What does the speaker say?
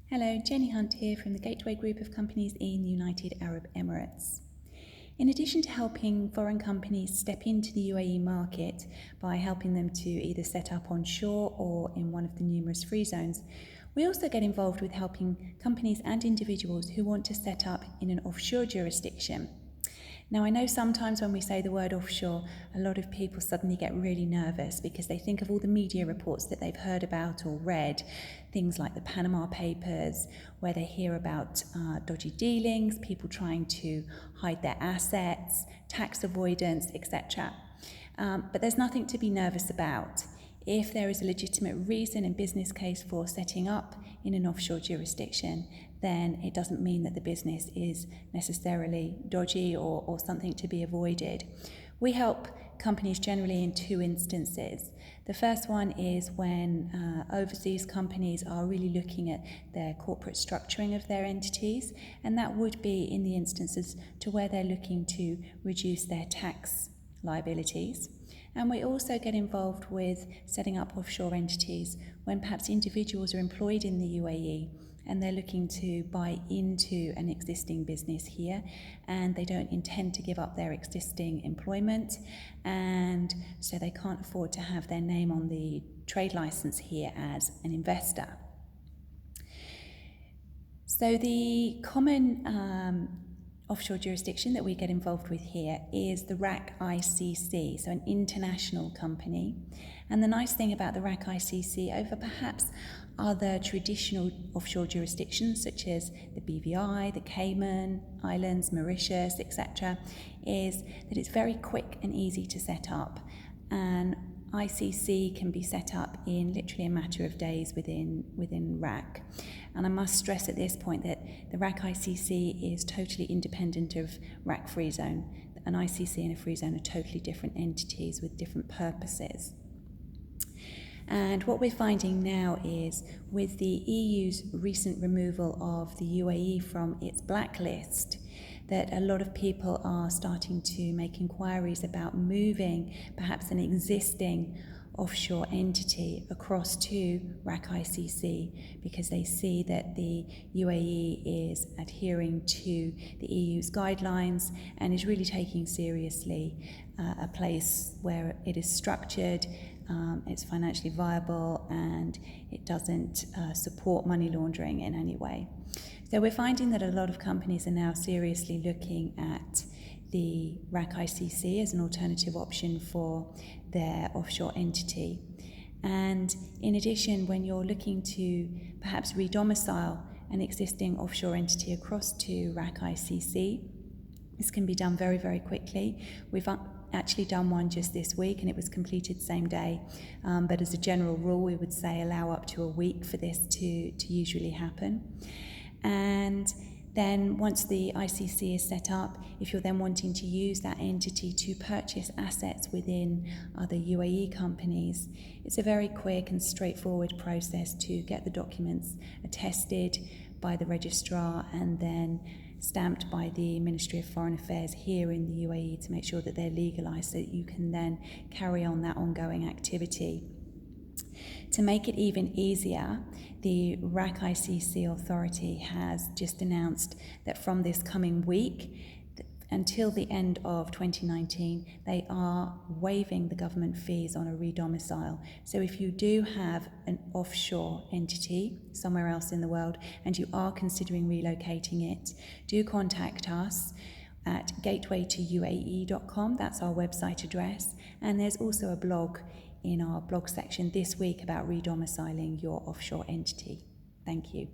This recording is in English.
Hello, Jenny Hunt here from the Gateway Group of companies in the United Arab Emirates. In addition to helping foreign companies step into the UAE market by helping them to either set up onshore or in one of the numerous free zones, we also get involved with helping companies and individuals who want to set up in an offshore jurisdiction. Now, I know sometimes when we say the word offshore, a lot of people suddenly get really nervous because they think of all the media reports that they've heard about or read, things like the Panama Papers, where they hear about dodgy dealings, people trying to hide their assets, tax avoidance, etc. But there's nothing to be nervous about. If there is a legitimate reason and business case for setting up in an offshore jurisdiction, then it doesn't mean that the business is necessarily dodgy or something to be avoided. We help companies generally in two instances. The first one is when overseas companies are really looking at their corporate structuring of their entities, and that would be in the instances to where they're looking to reduce their tax liabilities. And we also get involved with setting up offshore entities when perhaps individuals are employed in the UAE and they're looking to buy into an existing business here and they don't intend to give up their existing employment, and so they can't afford to have their name on the trade license here as an investor. So the common offshore jurisdiction that we get involved with here is the RAK ICC, so an international company. And the nice thing about the RAK ICC over perhaps other traditional offshore jurisdictions such as the BVI, the Cayman Islands, Mauritius, etc., is that it's very quick and easy to set up. And ICC can be set up in literally a matter of days within RAK. And I must stress at this point that the RAK ICC is totally independent of RAK Free Zone. An ICC and a Free Zone are totally different entities with different purposes. And what we're finding now is with the EU's recent removal of the UAE from its blacklist, that a lot of people are starting to make inquiries about moving perhaps an existing offshore entity across to RAK ICC because they see that the UAE is adhering to the EU's guidelines and is really taking seriously a place where it is structured, it's financially viable, and it doesn't support money laundering in any way. So we're finding that a lot of companies are now seriously looking at the RAK ICC as an alternative option for their offshore entity. And in addition, when you're looking to perhaps redomicile an existing offshore entity across to RAK ICC, this can be done very, very quickly. We've actually done one just this week and it was completed same day. But as a general rule, we would say allow up to a week for this to usually happen. And then once the ICC is set up, if you're then wanting to use that entity to purchase assets within other UAE companies, it's a very quick and straightforward process to get the documents attested by the registrar and then stamped by the Ministry of Foreign Affairs here in the UAE to make sure that they're legalised so that you can then carry on that ongoing activity. To make it even easier, the RAK ICC authority has just announced that from this coming week until the end of 2019, they are waiving the government fees on a redomicile. So if you do have an offshore entity somewhere else in the world and you are considering relocating it, do contact us at gatewaytouae.com. That's our website address. And there's also a blog in our blog section this week about redomiciling your offshore entity. Thank you.